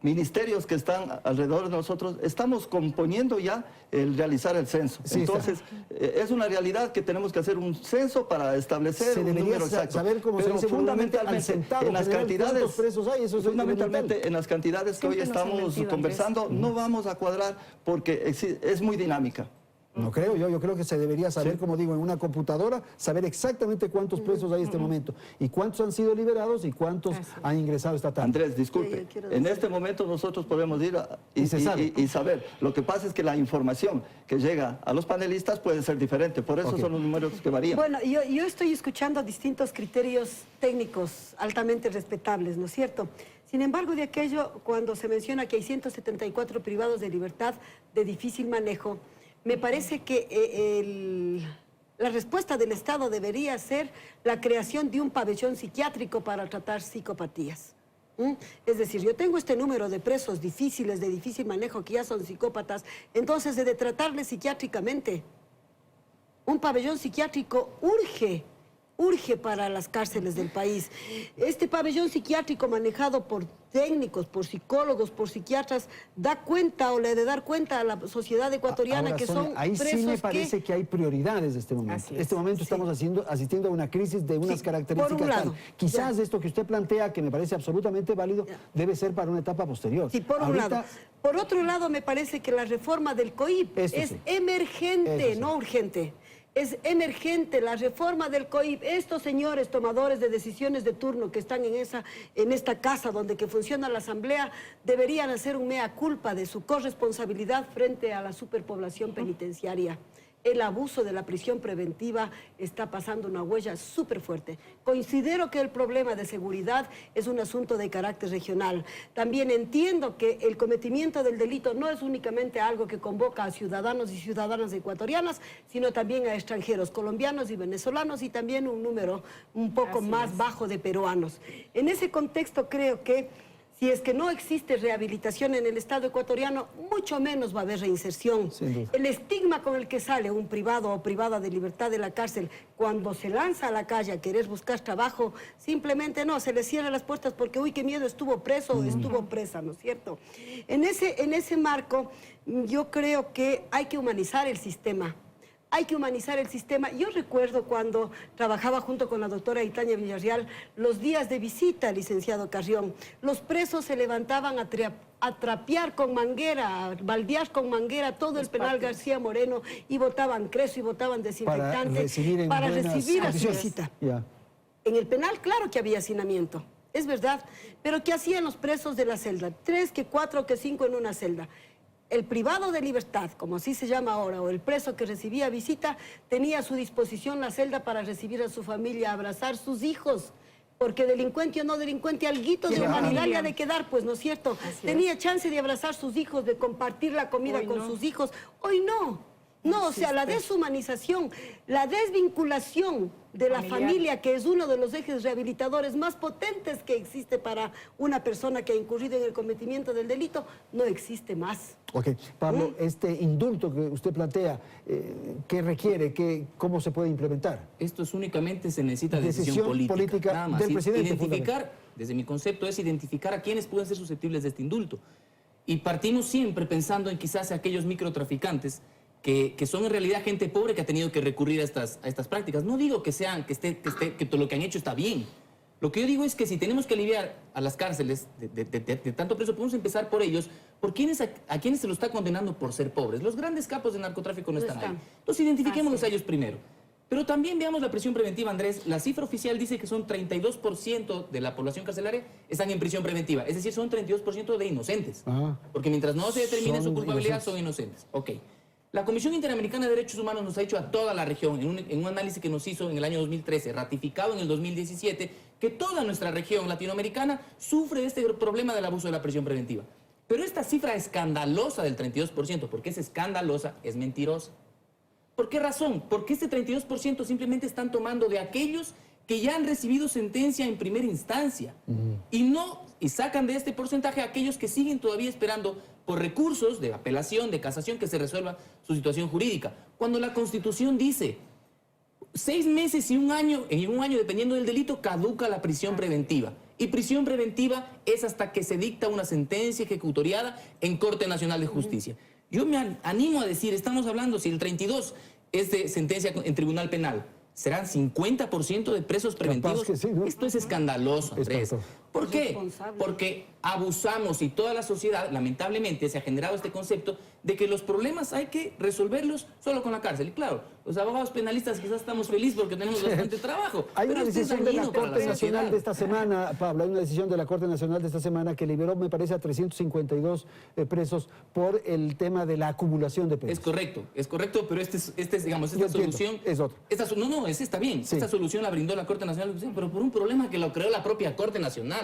ministerios que están alrededor de nosotros, estamos componiendo ya el realizar el censo. Sí, entonces, es una realidad que tenemos que hacer un censo para establecer un número exacto. Saber cómo se Pero dice fundamentalmente al centavo, en las general, cantidades, ¿cuántos presos hay? Eso es fundamentalmente en las cantidades que hoy Siempre nos han estamos mentido, conversando, no vamos a cuadrar porque es muy dinámica. No creo, yo creo que se debería saber, como digo, en una computadora, saber exactamente cuántos presos hay en este momento y cuántos han sido liberados y cuántos han ingresado esta tarde. Andrés, disculpe, Yo quiero en decir- este momento nosotros podemos ir Y se sabe. y saber. Lo que pasa es que la información que llega a los panelistas puede ser diferente, por eso Ok. son los números que varían. Bueno, yo estoy escuchando distintos criterios técnicos altamente respetables, ¿no es cierto? Sin embargo, de aquello, cuando se menciona que hay 174 privados de libertad de difícil manejo, me parece que la respuesta del Estado debería ser la creación de un pabellón psiquiátrico para tratar psicopatías. ¿Mm? Es decir, yo tengo este número de presos difíciles, de difícil manejo, que ya son psicópatas, entonces he de tratarles psiquiátricamente. Un pabellón psiquiátrico urge para las cárceles del país. Este pabellón psiquiátrico manejado por técnicos, por psicólogos, por psiquiatras, da cuenta o le ha de dar cuenta a la sociedad ecuatoriana Ahora, que Sonia, son ahí presos sí me parece que hay prioridades de este momento. Así En es, este momento sí. estamos asistiendo a una crisis de unas Sí, características por un lado, tal. Quizás ya. esto que usted plantea, que me parece absolutamente válido, debe ser para una etapa posterior. Sí, por un Ahorita, lado. Por otro lado, me parece que la reforma del COIP Esto es sí. emergente, Eso sí. no urgente. Es emergente la reforma del COIP. Estos señores tomadores de decisiones de turno que están en esta casa donde que funciona la asamblea deberían hacer un mea culpa de su corresponsabilidad frente a la superpoblación penitenciaria. El abuso de la prisión preventiva está pasando una huella súper fuerte. Considero que el problema de seguridad es un asunto de carácter regional. También entiendo que el cometimiento del delito no es únicamente algo que convoca a ciudadanos y ciudadanas ecuatorianas, sino también a extranjeros, colombianos y venezolanos, y también un número un poco más bajo de peruanos. En ese contexto creo que si es que no existe rehabilitación en el Estado ecuatoriano, mucho menos va a haber reinserción. Sin duda. El estigma con el que sale un privado o privada de libertad de la cárcel cuando se lanza a la calle a querer buscar trabajo, simplemente no, se le cierran las puertas porque, uy, qué miedo, estuvo preso o estuvo presa, ¿no es cierto? En ese marco, yo creo que hay que humanizar el sistema. Hay que humanizar el sistema. Yo recuerdo cuando trabajaba junto con la doctora Itaña Villarreal los días de visita, licenciado Carrión. Los presos se levantaban a trapear con manguera, a baldear con manguera todo el penal García Moreno y botaban creso y botaban desinfectante para recibir a su condiciones. visita. Ya. En el penal, claro que había hacinamiento, es verdad, pero ¿qué hacían los presos de la celda? 3, que 4, que 5 en una celda. El privado de libertad, como así se llama ahora, o el preso que recibía visita, tenía a su disposición la celda para recibir a su familia, abrazar sus hijos, porque delincuente o no delincuente, alguito de Claro. humanidad le ha de quedar, pues, ¿no es cierto? Así Tenía chance de abrazar sus hijos, de compartir la comida Hoy con no. sus hijos. Hoy no. No, o sea, la deshumanización, la desvinculación de la Familiar. familia, que es uno de los ejes rehabilitadores más potentes que existe para una persona que ha incurrido en el cometimiento del delito, no existe más. Ok, Pablo, este indulto que usted plantea, ¿qué requiere? ¿Cómo se puede implementar? Esto es únicamente se necesita Decisión decisión política. política nada más. del presidente, Identificar, desde mi concepto, es identificar a quienes pueden ser susceptibles de este indulto. Y partimos siempre pensando en quizás aquellos microtraficantes que son en realidad gente pobre que ha tenido que recurrir a estas prácticas. No digo que lo que han hecho está bien, Lo que yo digo es que si tenemos que aliviar a las cárceles de tanto preso, podemos empezar por ellos, por a quienes se los está condenando por ser pobres. Los grandes capos del narcotráfico no están ahí. Entonces identifiquémoslos a ellos primero. Pero también veamos la prisión preventiva, Andrés. La cifra oficial dice que son 32% de la población carcelaria están en prisión preventiva. Es decir, son 32% de inocentes. Porque mientras no se determine su culpabilidad, son inocentes. Ok. La Comisión Interamericana de Derechos Humanos nos ha dicho a toda la región, en un análisis que nos hizo en el año 2013, ratificado en el 2017, que toda nuestra región latinoamericana sufre de este problema del abuso de la prisión preventiva. Pero esta cifra escandalosa del 32%, porque es escandalosa, es mentirosa. ¿Por qué razón? Porque este 32% simplemente están tomando de aquellos que ya han recibido sentencia en primera instancia y sacan de este porcentaje a aquellos que siguen todavía esperando por recursos de apelación, de casación, que se resuelva su situación jurídica. Cuando la Constitución dice 6 meses y un año, en un año dependiendo del delito, caduca la prisión preventiva. Y prisión preventiva es hasta que se dicta una sentencia ejecutoriada en Corte Nacional de Justicia. Yo me animo a decir, estamos hablando, si el 32 es de sentencia en tribunal penal, serán 50% de presos preventivos. Sí, ¿no? Esto es escandaloso, Andrés. ¿Por qué? Porque abusamos y toda la sociedad, lamentablemente, se ha generado este concepto de que los problemas hay que resolverlos solo con la cárcel. Y claro, los abogados penalistas quizás estamos felices porque tenemos bastante trabajo. Hay pero una decisión de la dañino para Corte Nacional sociedad. de esta semana, Pablo, hay una decisión de la Corte Nacional de esta semana que liberó, me parece, a 352 presos por el tema de la acumulación de penas. Es correcto, pero digamos, Yo esta solución... entiendo, es otra. Esa está bien. Sí. Esta solución la brindó la Corte Nacional de Justicia, pero por un problema que lo creó la propia Corte Nacional.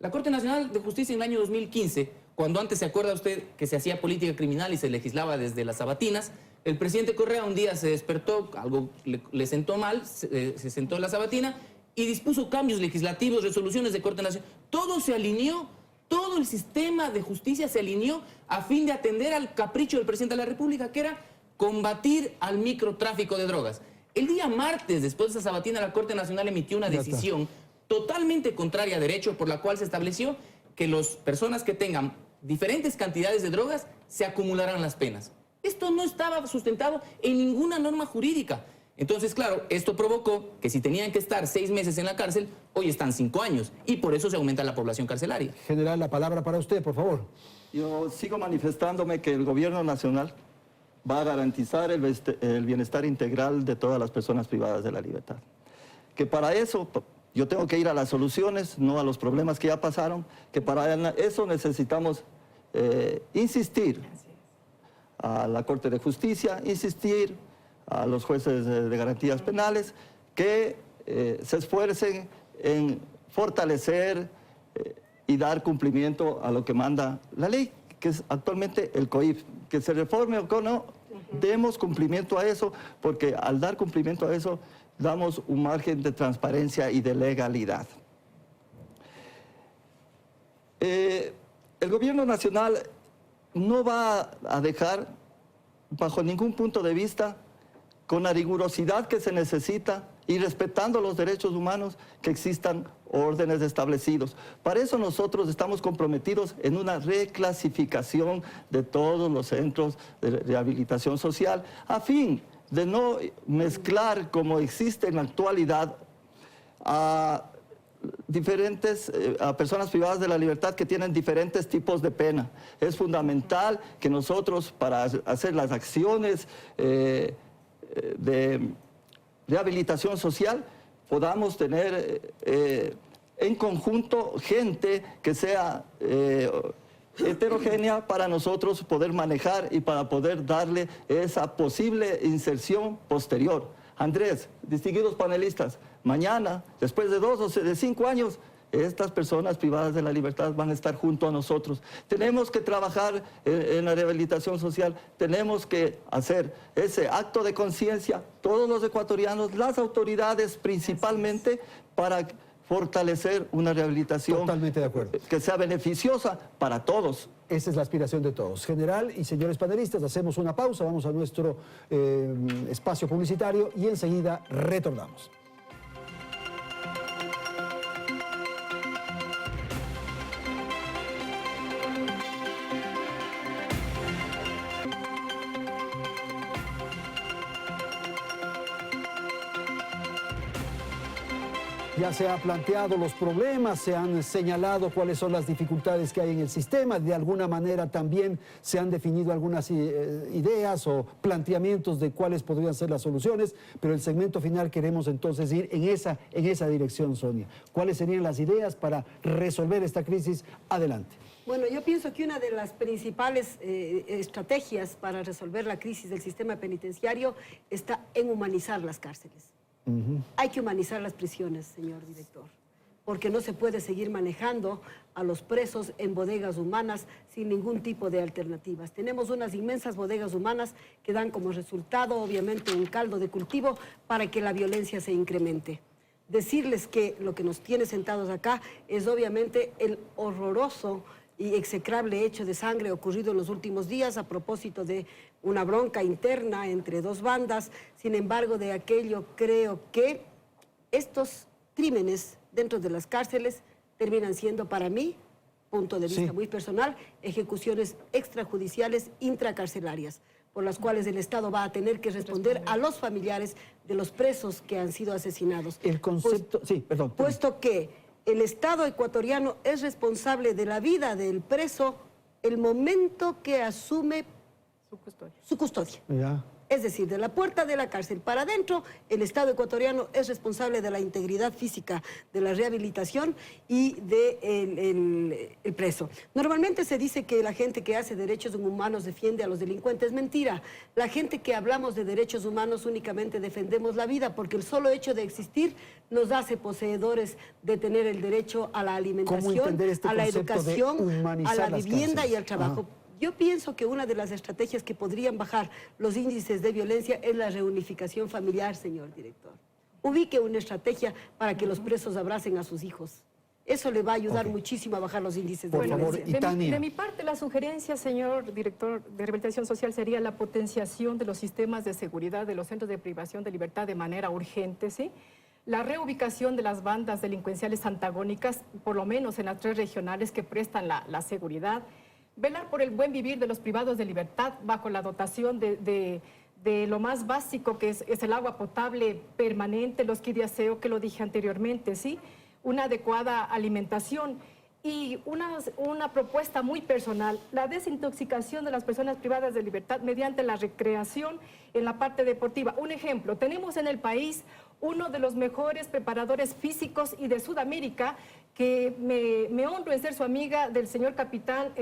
La Corte Nacional de Justicia en el año 2015, cuando antes se acuerda usted que se hacía política criminal y se legislaba desde las sabatinas, el presidente Correa un día se despertó, algo le sentó mal, se sentó en la sabatina y dispuso cambios legislativos, resoluciones de Corte Nacional. Todo se alineó, todo el sistema de justicia se alineó a fin de atender al capricho del presidente de la República, que era combatir al microtráfico de drogas. El día martes, después de esa sabatina, la Corte Nacional emitió una decisión totalmente contraria a derecho, por la cual se estableció que las personas que tengan diferentes cantidades de drogas se acumularán las penas. Esto no estaba sustentado en ninguna norma jurídica. Entonces, claro, esto provocó que si tenían que estar 6 meses en la cárcel, hoy están 5 años, y por eso se aumenta la población carcelaria. General, la palabra para usted, por favor. Yo sigo manifestándome que el gobierno nacional va a garantizar el bienestar integral de todas las personas privadas de la libertad. Que para eso yo tengo que ir a las soluciones, no a los problemas que ya pasaron, que para eso necesitamos insistir a la Corte de Justicia, insistir a los jueces de garantías penales, que se esfuercen en fortalecer y dar cumplimiento a lo que manda la ley, que es actualmente el COIP. Que se reforme o no, demos cumplimiento a eso, porque al dar cumplimiento a eso, damos un margen de transparencia y de legalidad. El gobierno nacional no va a dejar, bajo ningún punto de vista, con la rigurosidad que se necesita y respetando los derechos humanos, que existan órdenes establecidos. Para eso nosotros estamos comprometidos en una reclasificación de todos los centros de rehabilitación social, a fin de no mezclar, como existe en la actualidad, a personas privadas de la libertad que tienen diferentes tipos de pena. Es fundamental que nosotros, para hacer las acciones de rehabilitación social, podamos tener en conjunto gente que sea heterogénea para nosotros poder manejar y para poder darle esa posible inserción posterior. Andrés, distinguidos panelistas, mañana, después de 2 o de 5 años, estas personas privadas de la libertad van a estar junto a nosotros. Tenemos que trabajar en la rehabilitación social, tenemos que hacer ese acto de conciencia, todos los ecuatorianos, las autoridades principalmente, para fortalecer una rehabilitación Totalmente de acuerdo. Que sea beneficiosa para todos. Esa es la aspiración de todos. General y señores panelistas, hacemos una pausa, vamos a nuestro espacio publicitario y enseguida retornamos. Ya se ha planteado los problemas, se han señalado cuáles son las dificultades que hay en el sistema, de alguna manera también se han definido algunas ideas o planteamientos de cuáles podrían ser las soluciones, pero el segmento final queremos entonces ir en esa dirección, Sonia. ¿Cuáles serían las ideas para resolver esta crisis? Adelante. Bueno, yo pienso que una de las principales estrategias para resolver la crisis del sistema penitenciario está en humanizar las cárceles. Hay que humanizar las prisiones, señor director, porque no se puede seguir manejando a los presos en bodegas humanas sin ningún tipo de alternativas. Tenemos unas inmensas bodegas humanas que dan como resultado, obviamente, un caldo de cultivo para que la violencia se incremente. Decirles que lo que nos tiene sentados acá es obviamente el horroroso y execrable hecho de sangre ocurrido en los últimos días a propósito de una bronca interna entre dos bandas. Sin embargo, de aquello creo que estos crímenes dentro de las cárceles terminan siendo para mí, punto de vista muy personal, ejecuciones extrajudiciales intracarcelarias, por las cuales el Estado va a tener que responder a los familiares de los presos que han sido asesinados. El concepto, Puesto que el Estado ecuatoriano es responsable de la vida del preso el momento que asume su custodia. Ya. Es decir, de la puerta de la cárcel para adentro, el Estado ecuatoriano es responsable de la integridad física, de la rehabilitación y del el preso. Normalmente se dice que la gente que hace derechos humanos defiende a los delincuentes. Mentira. La gente que hablamos de derechos humanos únicamente defendemos la vida, porque el solo hecho de existir nos hace poseedores de tener el derecho a la alimentación, a la educación, a la vivienda y al trabajo. Yo pienso que una de las estrategias que podrían bajar los índices de violencia es la reunificación familiar, señor director. Ubique una estrategia para que los presos abracen a sus hijos. Eso le va a ayudar muchísimo a bajar los índices de violencia. De mi parte, la sugerencia, señor director de Rehabilitación Social, sería la potenciación de los sistemas de seguridad de los centros de privación de libertad de manera urgente, ¿sí? La reubicación de las bandas delincuenciales antagónicas, por lo menos en las 3 regionales que prestan la seguridad. Velar por el buen vivir de los privados de libertad bajo la dotación de lo más básico que es el agua potable permanente, los kits de aseo que lo dije anteriormente, ¿sí? Una adecuada alimentación y una propuesta muy personal, la desintoxicación de las personas privadas de libertad mediante la recreación en la parte deportiva. Un ejemplo, tenemos en el país uno de los mejores preparadores físicos y de Sudamérica, que me honro en ser su amiga, del señor capitán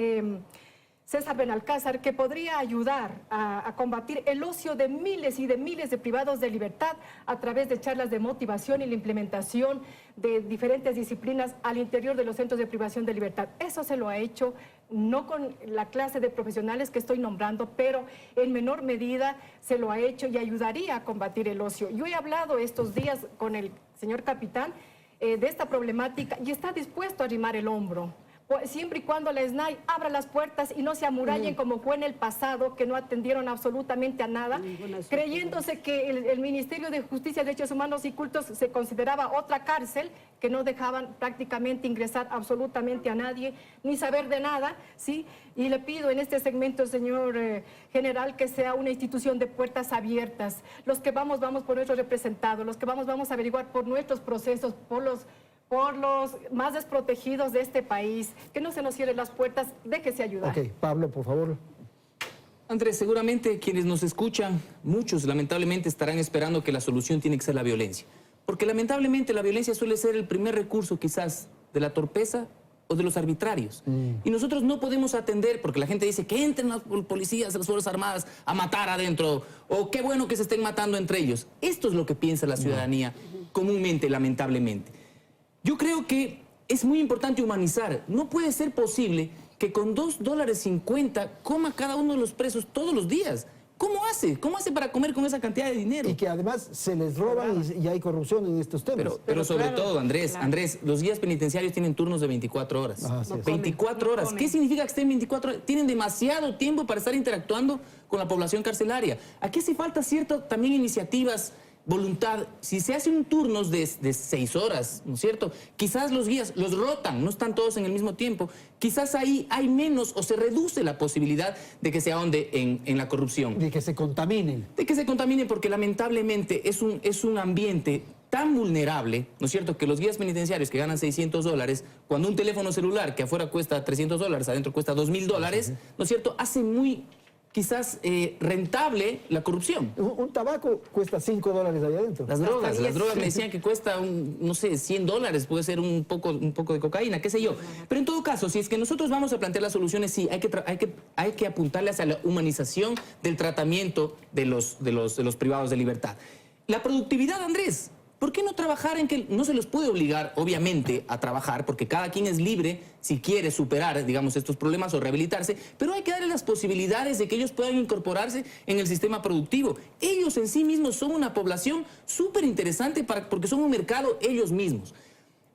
César Benalcázar, que podría ayudar a combatir el ocio de miles y de miles de privados de libertad a través de charlas de motivación y la implementación de diferentes disciplinas al interior de los centros de privación de libertad. Eso se lo ha hecho, no con la clase de profesionales que estoy nombrando, pero en menor medida se lo ha hecho y ayudaría a combatir el ocio. Yo he hablado estos días con el señor capitán de esta problemática y está dispuesto a arrimar el hombro, siempre y cuando la SNAI abra las puertas y no se amurallen como fue en el pasado, que no atendieron absolutamente a nada, creyéndose que el Ministerio de Justicia, Derechos Humanos y Cultos se consideraba otra cárcel, que no dejaban prácticamente ingresar absolutamente a nadie, ni saber de nada, ¿sí? Y le pido en este segmento, señor general, que sea una institución de puertas abiertas. Los que vamos por nuestros representados, los que vamos a averiguar por nuestros procesos, por los más desprotegidos de este país, que no se nos cierren las puertas, déjese ayudar. Ok, Pablo, por favor. Andrés, seguramente quienes nos escuchan, muchos lamentablemente estarán esperando que la solución tiene que ser la violencia. Porque lamentablemente la violencia suele ser el primer recurso quizás de la torpeza o de los arbitrarios. Y nosotros no podemos atender, porque la gente dice que entren los policías, las Fuerzas Armadas a matar adentro, o qué bueno que se estén matando entre ellos. Esto es lo que piensa la ciudadanía comúnmente, lamentablemente. Yo creo que es muy importante humanizar. No puede ser posible que con $2.50 coma cada uno de los presos todos los días. ¿Cómo hace? ¿Cómo hace para comer con esa cantidad de dinero? Y que además se les roban y hay corrupción en estos temas. Pero sobre todo, Andrés, los guías penitenciarios tienen turnos de 24 horas. 24 horas. ¿Qué significa que estén 24 horas? Tienen demasiado tiempo para estar interactuando con la población carcelaria. Aquí hace falta también iniciativas, voluntad. Si se hacen turnos de 6 horas, ¿no es cierto? Quizás los guías los rotan, no están todos en el mismo tiempo. Quizás ahí hay menos o se reduce la posibilidad de que se ahonde en la corrupción. De que se contaminen. De que se contaminen, porque lamentablemente es un ambiente tan vulnerable, ¿no es cierto?, que los guías penitenciarios que ganan $600, cuando un teléfono celular que afuera cuesta $300, adentro cuesta $2.000, ¿no es cierto?, hace muy, quizás, rentable la corrupción. Un tabaco cuesta $5 allá adentro. Las drogas me decían que cuesta, no sé, $100, puede ser un poco de cocaína, qué sé yo. Pero en todo caso, si es que nosotros vamos a plantear las soluciones, sí, hay que apuntarle hacia la humanización del tratamiento de los privados de libertad. La productividad, Andrés. ¿Por qué no trabajar en que no se los puede obligar, obviamente, a trabajar? Porque cada quien es libre si quiere superar, digamos, estos problemas o rehabilitarse, pero hay que darle las posibilidades de que ellos puedan incorporarse en el sistema productivo. Ellos en sí mismos son una población súper interesante porque son un mercado ellos mismos.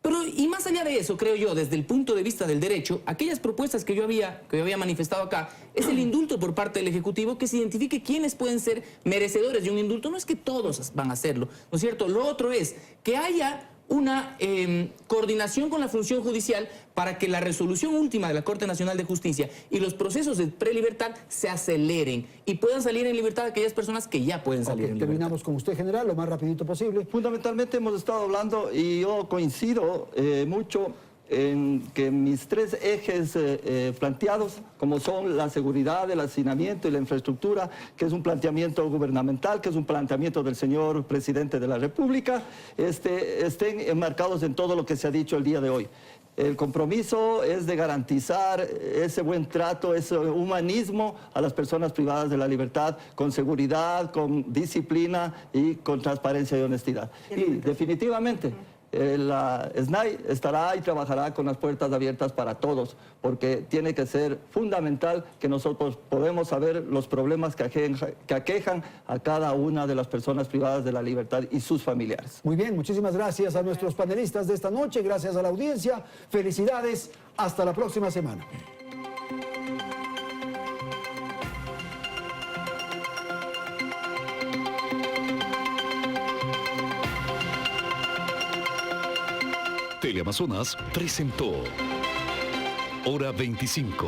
Pero, y más allá de eso, creo yo, desde el punto de vista del derecho, aquellas propuestas que yo había manifestado acá, es el indulto por parte del Ejecutivo, que se identifique quiénes pueden ser merecedores de un indulto. No es que todos van a hacerlo, ¿no es cierto? Lo otro es que haya una coordinación con la función judicial para que la resolución última de la Corte Nacional de Justicia y los procesos de prelibertad se aceleren y puedan salir en libertad aquellas personas que ya pueden salir en libertad. Terminamos con usted, general, lo más rapidito posible. Fundamentalmente hemos estado hablando, y yo coincido mucho en que mis tres ejes planteados, como son la seguridad, el hacinamiento y la infraestructura, que es un planteamiento gubernamental, que es un planteamiento del señor presidente de la República, estén enmarcados en todo lo que se ha dicho el día de hoy. El compromiso es de garantizar ese buen trato, ese humanismo a las personas privadas de la libertad, con seguridad, con disciplina y con transparencia y honestidad. Y definitivamente la SNAI estará y trabajará con las puertas abiertas para todos, porque tiene que ser fundamental que nosotros podamos saber los problemas que aquejan a cada una de las personas privadas de la libertad y sus familiares. Muy bien, muchísimas gracias a nuestros panelistas de esta noche, gracias a la audiencia, felicidades, hasta la próxima semana. Teleamazonas presentó Hora 25.